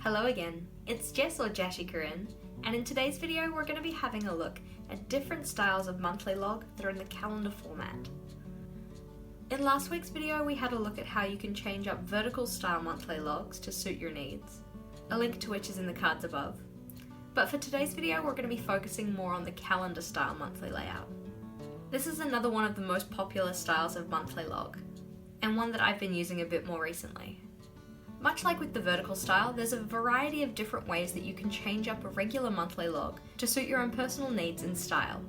Hello again, it's Jess or JashiiCorrin, and in today's video we're going to be having a look at different styles of monthly log that are in the calendar format. In last week's video we had a look at how you can change up vertical style monthly logs to suit your needs, a link to which is in the cards above. But for today's video we're going to be focusing more on the calendar style monthly layout. This is another one of the most popular styles of monthly log, and one that I've been using a bit more recently. Much like with the vertical style, there's a variety of different ways that you can change up a regular monthly log to suit your own personal needs and style.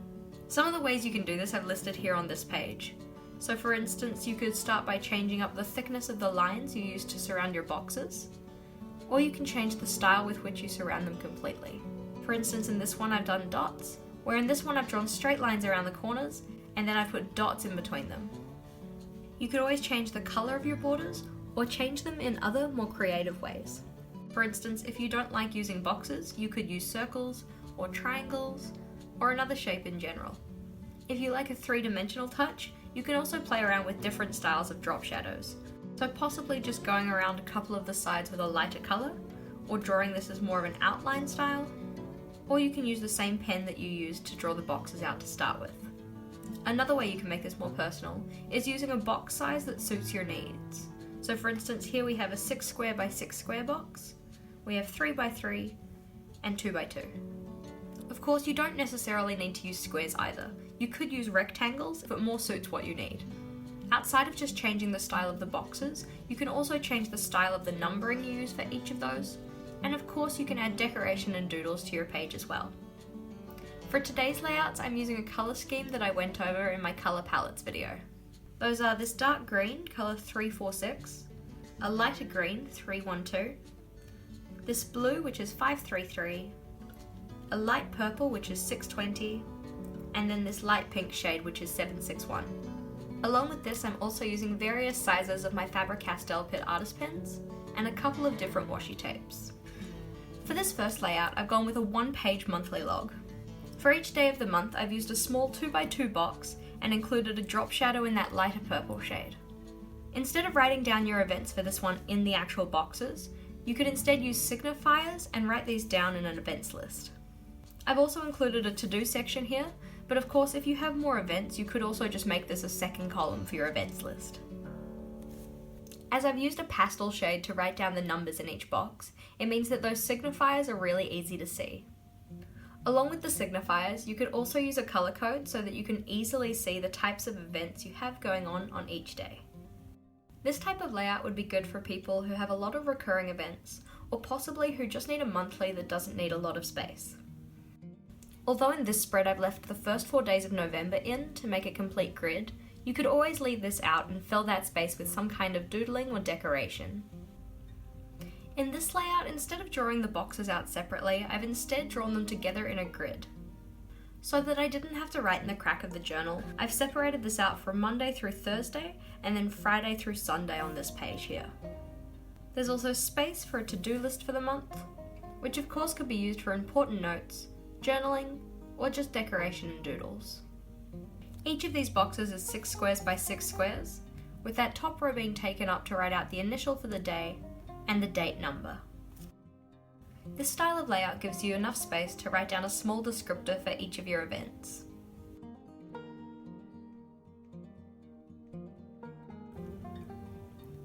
Some of the ways you can do this I've listed here on this page. So for instance, you could start by changing up the thickness of the lines you use to surround your boxes, or you can change the style with which you surround them completely. For instance, in this one I've done dots, where in this one I've drawn straight lines around the corners and then I've put dots in between them. You could always change the colour of your borders or change them in other, more creative ways. For instance, if you don't like using boxes, you could use circles or triangles or another shape in general. If you like a three-dimensional touch, you can also play around with different styles of drop shadows. So possibly just going around a couple of the sides with a lighter colour, or drawing this as more of an outline style, or you can use the same pen that you used to draw the boxes out to start with. Another way you can make this more personal is using a box size that suits your needs. So for instance, here we have a 6 square by 6 square box, we have 3 by 3 and 2 by 2. Of course, you don't necessarily need to use squares either. You could use rectangles if it more suits what you need. Outside of just changing the style of the boxes, you can also change the style of the numbering you use for each of those, and of course you can add decoration and doodles to your page as well. For today's layouts, I'm using a colour scheme that I went over in my colour palettes video. Those are this dark green, colour 346, a lighter green, 312, this blue, which is 533, a light purple, which is 620, and then this light pink shade, which is 761. Along with this, I'm also using various sizes of my Faber-Castell Pitt artist pens, and a couple of different washi tapes. For this first layout, I've gone with a one-page monthly log. For each day of the month, I've used a small 2x2 box and included a drop shadow in that lighter purple shade. Instead of writing down your events for this one in the actual boxes, you could instead use signifiers and write these down in an events list. I've also included a to-do section here, but of course if you have more events, you could also just make this a second column for your events list. As I've used a pastel shade to write down the numbers in each box, it means that those signifiers are really easy to see. Along with the signifiers, you could also use a colour code so that you can easily see the types of events you have going on each day. This type of layout would be good for people who have a lot of recurring events, or possibly who just need a monthly that doesn't need a lot of space. Although in this spread I've left the first 4 days of November in to make a complete grid, you could always leave this out and fill that space with some kind of doodling or decoration. In this layout, instead of drawing the boxes out separately, I've instead drawn them together in a grid. So that I didn't have to write in the crack of the journal, I've separated this out from Monday through Thursday and then Friday through Sunday on this page here. There's also space for a to-do list for the month, which of course could be used for important notes, journaling, or just decoration and doodles. Each of these boxes is 6 squares by 6 squares, with that top row being taken up to write out the initial for the day and the date number. This style of layout gives you enough space to write down a small descriptor for each of your events.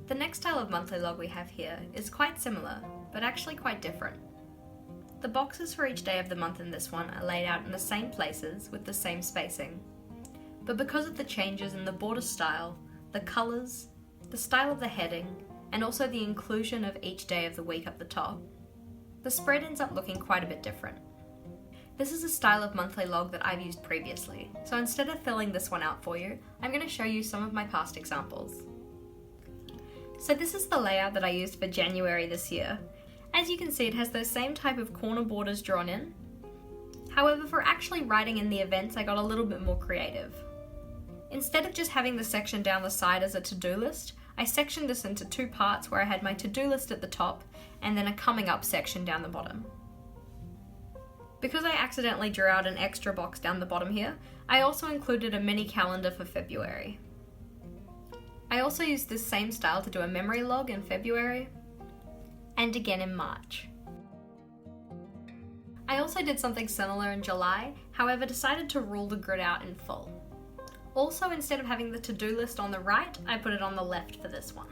The next style of monthly log we have here is quite similar, but actually quite different. The boxes for each day of the month in this one are laid out in the same places with the same spacing. But because of the changes in the border style, the colours, the style of the heading, and also the inclusion of each day of the week up the top, the spread ends up looking quite a bit different. This is a style of monthly log that I've used previously, so instead of filling this one out for you, I'm going to show you some of my past examples. So this is the layout that I used for January this year. As you can see, it has those same type of corner borders drawn in. However, for actually writing in the events, I got a little bit more creative. Instead of just having the section down the side as a to-do list, I sectioned this into 2 parts where I had my to-do list at the top and then a coming up section down the bottom. Because I accidentally drew out an extra box down the bottom here, I also included a mini calendar for February. I also used this same style to do a memory log in February, and again in March. I also did something similar in July, however decided to rule the grid out in full. Also, instead of having the to-do list on the right, I put it on the left for this one.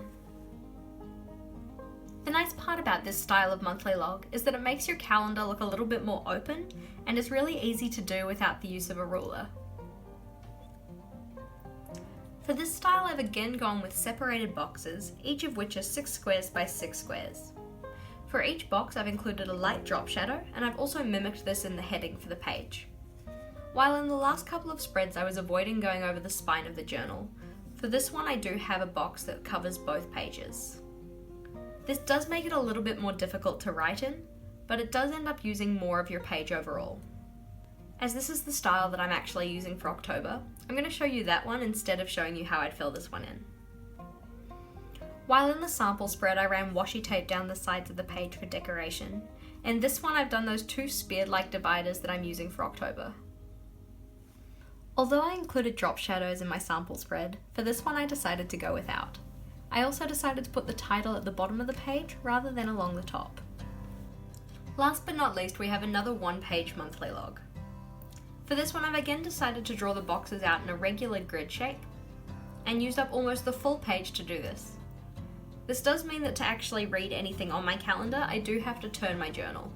The nice part about this style of monthly log is that it makes your calendar look a little bit more open and is really easy to do without the use of a ruler. For this style, I've again gone with separated boxes, each of which are 6 squares by 6 squares. For each box, I've included a light drop shadow, and I've also mimicked this in the heading for the page. While in the last couple of spreads I was avoiding going over the spine of the journal, for this one I do have a box that covers both pages. This does make it a little bit more difficult to write in, but it does end up using more of your page overall. As this is the style that I'm actually using for October, I'm going to show you that one instead of showing you how I'd fill this one in. While in the sample spread, I ran washi tape down the sides of the page for decoration, and this one I've done those 2 spear-like dividers that I'm using for October. Although I included drop shadows in my sample spread, for this one I decided to go without. I also decided to put the title at the bottom of the page rather than along the top. Last but not least, we have another 1-page monthly log. For this one, I've again decided to draw the boxes out in a regular grid shape, and used up almost the full page to do this. This does mean that to actually read anything on my calendar, I do have to turn my journal.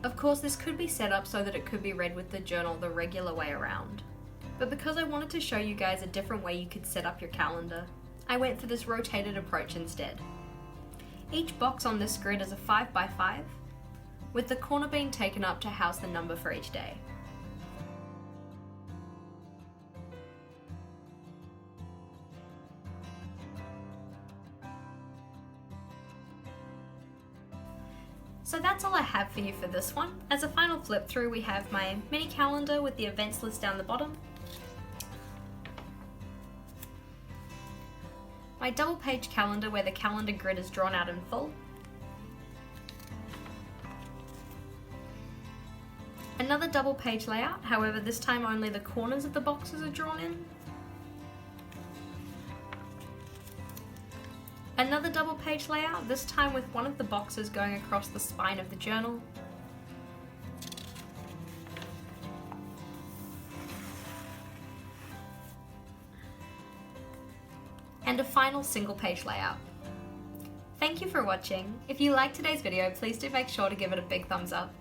Of course, this could be set up so that it could be read with the journal the regular way around. But because I wanted to show you guys a different way you could set up your calendar, I went for this rotated approach instead. Each box on this grid is a 5 by 5, with the corner being taken up to house the number for each day. So that's all I have for you for this one. As a final flip through, we have my mini calendar with the events list down the bottom, my double page calendar where the calendar grid is drawn out in full, another double page layout, however this time only the corners of the boxes are drawn in, another double page layout, this time with one of the boxes going across the spine of the journal, and a final single page layout. Thank you for watching. If you liked today's video, please do make sure to give it a big thumbs up.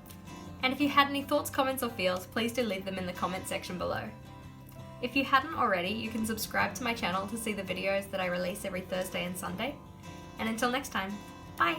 And if you had any thoughts, comments or feels, please do leave them in the comment section below. If you hadn't already, you can subscribe to my channel to see the videos that I release every Thursday and Sunday. And until next time, bye!